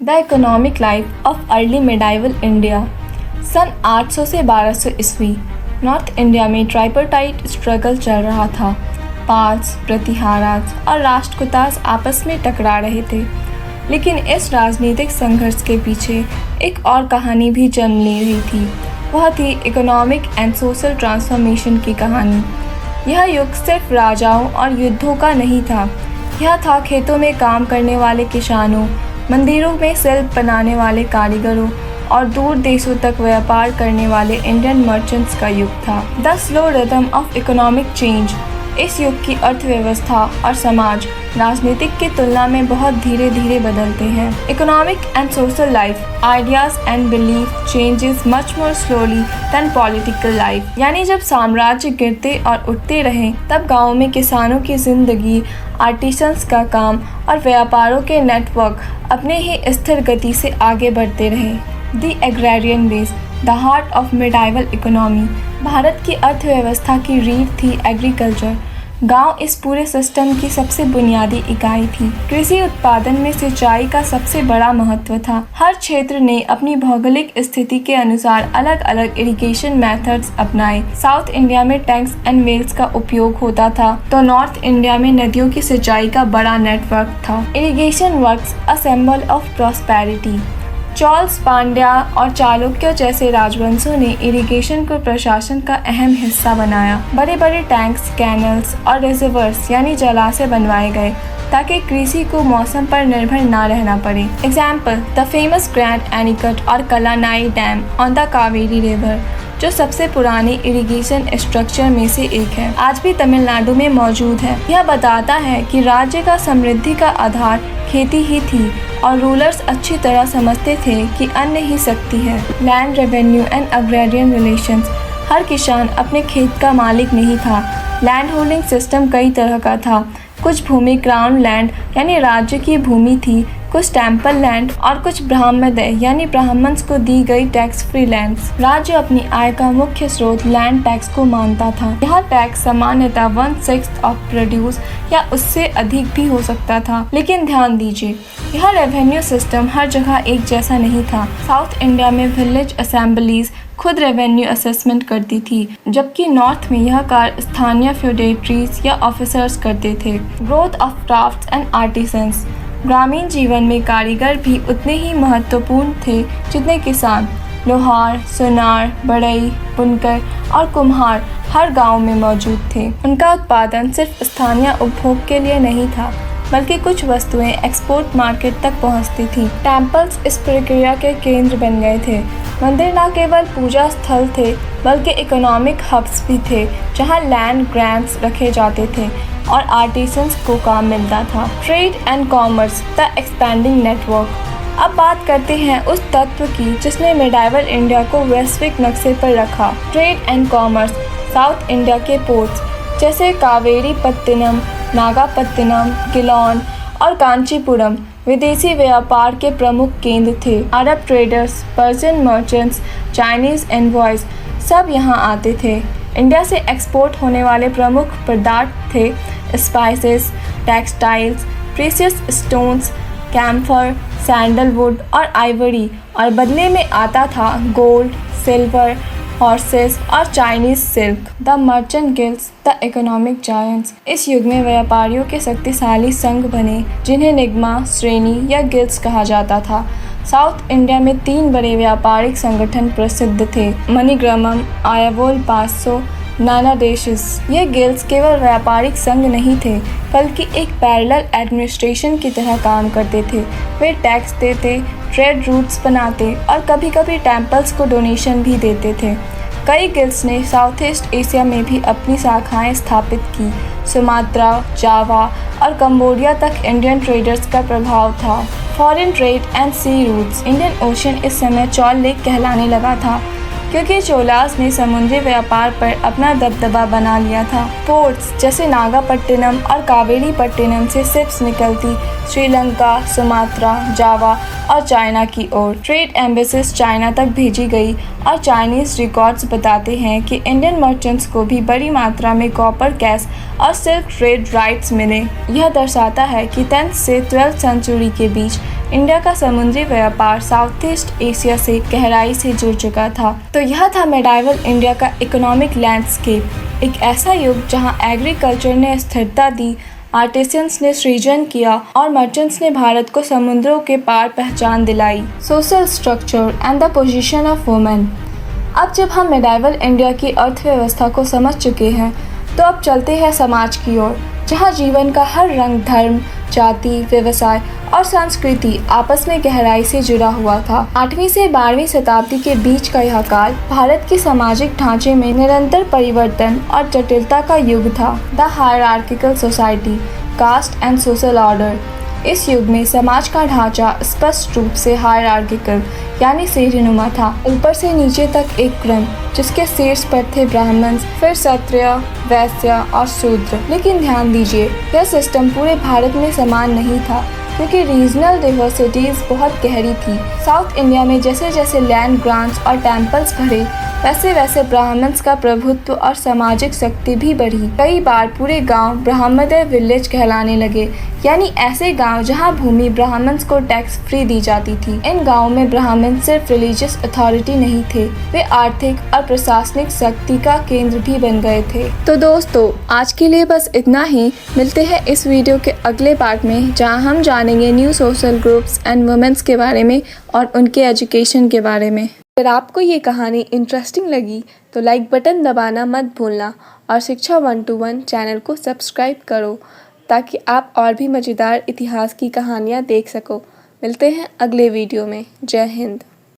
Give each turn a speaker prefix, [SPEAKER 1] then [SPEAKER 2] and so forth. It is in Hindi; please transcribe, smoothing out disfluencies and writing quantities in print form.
[SPEAKER 1] The economic life of early medieval India. सन 800 से 1200 ईस्वी नॉर्थ इंडिया में ट्राइपार्टाइट स्ट्रगल चल रहा था। पार्स, प्रतिहाराज और राष्ट्रकूटास आपस में टकरा रहे थे। लेकिन इस राजनीतिक संघर्ष के पीछे एक और कहानी भी जन्म ले रही थी। वह थी इकोनॉमिक एंड सोशल ट्रांसफॉर्मेशन की कहानी। यह युग सिर्फ राजाओं और युद्धों का नहीं था। यह था खेतों में काम करने वाले किसानों, मंदिरों में शिल्प बनाने वाले कारीगरों और दूर देशों तक व्यापार करने वाले इंडियन मर्चेंट्स का युग था। The slow rhythm of economic change. इस युग की अर्थव्यवस्था और समाज राजनीतिक की तुलना में बहुत धीरे धीरे बदलते हैं। Economic and social life, ideas and belief changes much more slowly than political life. यानी जब साम्राज्य गिरते और उठते रहे, तब गाँव में किसानों की जिंदगी, आर्टिसंस का काम और व्यापारों के नेटवर्क अपने ही स्थिर गति से आगे बढ़ते रहे। The agrarian base, the heart of medieval economy. Bharat की अर्थव्यवस्था की रीढ़ थी एग्रीकल्चर। गांव इस पूरे सिस्टम की सबसे बुनियादी इकाई थी। कृषि उत्पादन में सिंचाई का सबसे बड़ा महत्व था। हर क्षेत्र ने अपनी भौगोलिक स्थिति के अनुसार अलग अलग इरिगेशन मेथड्स अपनाए। साउथ इंडिया में टैंक्स एंड वेल्स का उपयोग होता था, तो नॉर्थ इंडिया में नदियों की सिंचाई का बड़ा नेटवर्क था। Irrigation works a symbol of prosperity. Cholas, Pandya और चालुक्य जैसे राजवंशों ने इरिगेशन को प्रशासन का अहम हिस्सा बनाया। बड़े बड़े टैंक्स, कैनल्स और रिजर्वर्स यानी जलाशय बनवाए गए ताकि कृषि को मौसम पर निर्भर न रहना पड़े। Example, the famous grand anicut और Kallanai dam on the Kaveri river, जो सबसे पुराने इरिगेशन स्ट्रक्चर में से एक है, आज भी तमिलनाडु में मौजूद है। यह बताता है कि राज्य का समृद्धि का आधार खेती ही थी और रूलर्स अच्छी तरह समझते थे कि अन्न ही शक्ति है। Land revenue and agrarian relations. हर किसान अपने खेत का मालिक नहीं था। लैंड होल्डिंग सिस्टम कई तरह का था। कुछ भूमि क्राउन लैंड यानी राज्य की भूमि थी, कुछ टेम्पल लैंड और कुछ ब्राह्मदय यानी ब्राह्मण्स को दी गई टैक्स फ्री लैंड्स। राज्य अपनी आय का मुख्य स्रोत लैंड टैक्स को मानता था। यह टैक्स सामान्यतः 1/6 ऑफ प्रोड्यूस या उससे अधिक भी हो सकता था। लेकिन ध्यान दीजिए, यह रेवेन्यू सिस्टम हर जगह एक जैसा नहीं था। साउथ इंडिया में विलेज असेंबलीज खुद रेवेन्यू असेसमेंट करती थी, जबकि नॉर्थ में यह कार्य स्थानीय फ्यूडेटरीज या ऑफिसर्स करते थे। Growth of crafts and artisans. ग्रामीण जीवन में कारीगर भी उतने ही महत्वपूर्ण थे जितने किसान। लोहार, सुनार, बढ़ई, बुनकर और कुम्हार हर गांव में मौजूद थे। उनका उत्पादन सिर्फ स्थानीय उपभोग के लिए नहीं था, बल्कि कुछ वस्तुएं एक्सपोर्ट मार्केट तक पहुंचती थी। टेम्पल्स इस प्रक्रिया के केंद्र बन गए थे। मंदिर न केवल पूजा स्थल थे, बल्कि इकोनॉमिक हब्स भी थे, जहां लैंड ग्रांट्स रखे जाते थे और आर्टिसंस को काम मिलता था। Trade and commerce, the expanding network. अब बात करते हैं उस तत्व की जिसने मिडाइवल इंडिया को वैश्विक नक्शे पर रखा। Trade and commerce. South India के पोर्ट्स जैसे कावेरी पत्तनम, नागापत्तिनम, किलौन और कांचीपुरम विदेशी व्यापार के प्रमुख केंद्र थे। Arab traders, Persian merchants, Chinese envoys सब यहाँ आते थे। इंडिया से एक्सपोर्ट होने वाले प्रमुख पदार्थ थे spices, textiles, precious stones, camphor, sandalwood और आइवरी, और बदले में आता था गोल्ड, सिल्वर, हॉर्सेस और Chinese silk. The merchant guilds, the economic giants. इस युग में व्यापारियों के शक्तिशाली संघ बने, जिन्हें निगमा, श्रेणी या गिल्ड्स कहा जाता था। साउथ इंडिया में 3 बड़े व्यापारिक संगठन प्रसिद्ध थे: मणिग्रामम, आयावोल पासो, नानादेशस। ये गिल्ड्स केवल व्यापारिक संघ नहीं थे, बल्कि एक पैरेलल एडमिनिस्ट्रेशन की तरह काम करते थे। वे टैक्स देते, ट्रेड रूट्स बनाते और कभी कभी टेम्पल्स को डोनेशन भी देते थे। कई गिल्ड्स ने साउथ ईस्ट एशिया में भी अपनी शाखाएं स्थापित की। सुमात्रा, जावा और कंबोडिया तक इंडियन ट्रेडर्स का प्रभाव था। Foreign trade and sea routes. Indian ocean इस समय चोल लेक कहलाने लगा था, क्योंकि चोलास ने समुद्री व्यापार पर अपना दबदबा बना लिया था। पोर्ट्स जैसे नागापट्टिनम और कावेरीपट्टिनम से शिप्स निकलती श्रीलंका, सुमात्रा, जावा और चाइना की ओर। ट्रेड एम्बेसीज चाइना तक भेजी गई और चाइनीज रिकॉर्ड्स बताते हैं कि इंडियन मर्चेंट्स को भी बड़ी मात्रा में कॉपर कैश और सिल्क ट्रेड राइट्स मिले। यह दर्शाता है कि 10th से 12th सेंचुरी के बीच इंडिया का समुद्री व्यापार साउथ ईस्ट एशिया से गहराई से जुड़ चुका था। तो यह था मेडाइवल इंडिया का इकोनॉमिक लैंडस्केप, एक ऐसा युग जहां एग्रीकल्चर ने स्थिरता दी, आर्टिसंस ने सृजन किया और मर्चेंट्स ने भारत को समुद्रों के पार पहचान दिलाई। Social structure and the position of women. अब जब हम मेडाइवल इंडिया की अर्थव्यवस्था को समझ चुके हैं तो अब चलते हैं समाज की ओर, जहां जीवन का हर रंग, धर्म, जाति, व्यवसाय और संस्कृति आपस में गहराई से जुड़ा हुआ था। 8वीं से 12वीं शताब्दी के बीच का यह काल भारत के सामाजिक ढांचे में निरंतर परिवर्तन और जटिलता का युग था। The hierarchical society, caste and social order. इस युग में समाज का ढांचा स्पष्ट रूप से हायरार्किकल यानी सीढ़ीनुमा था। ऊपर से नीचे तक एक क्रम, जिसके शीर्ष पर थे ब्राह्मण, फिर क्षत्रिय, वैश्य और शूद्र। लेकिन ध्यान दीजिए, यह सिस्टम पूरे भारत में समान नहीं था, क्योंकि रीजनल डाइवर्सिटीज बहुत गहरी थी। साउथ इंडिया में जैसे जैसे लैंड ग्रांट्स और टेम्पल्स बढ़े, वैसे वैसे ब्राह्मण्स का प्रभुत्व और सामाजिक शक्ति भी बढ़ी। कई बार पूरे गांव ब्राह्मण्य विलेज कहलाने लगे, यानी ऐसे गांव जहां भूमि ब्राह्मण्स को टैक्स फ्री दी जाती थी। इन गांवों में ब्राह्मण सिर्फ रिलीजियस अथॉरिटी नहीं थे, वे आर्थिक और प्रशासनिक शक्ति का केंद्र भी बन गए थे। तो दोस्तों, आज के लिए बस इतना ही। मिलते हैं इस वीडियो के अगले पार्ट में, जहाँ हम जानेंगे new social groups and women's के बारे में और उनके एजुकेशन के बारे में। अगर आपको ये कहानी इंटरेस्टिंग लगी तो लाइक बटन दबाना मत भूलना और शिक्षा 121 चैनल को सब्सक्राइब करो, ताकि आप और भी मज़ेदार इतिहास की कहानियाँ देख सको। मिलते हैं अगले वीडियो में। जय हिंद।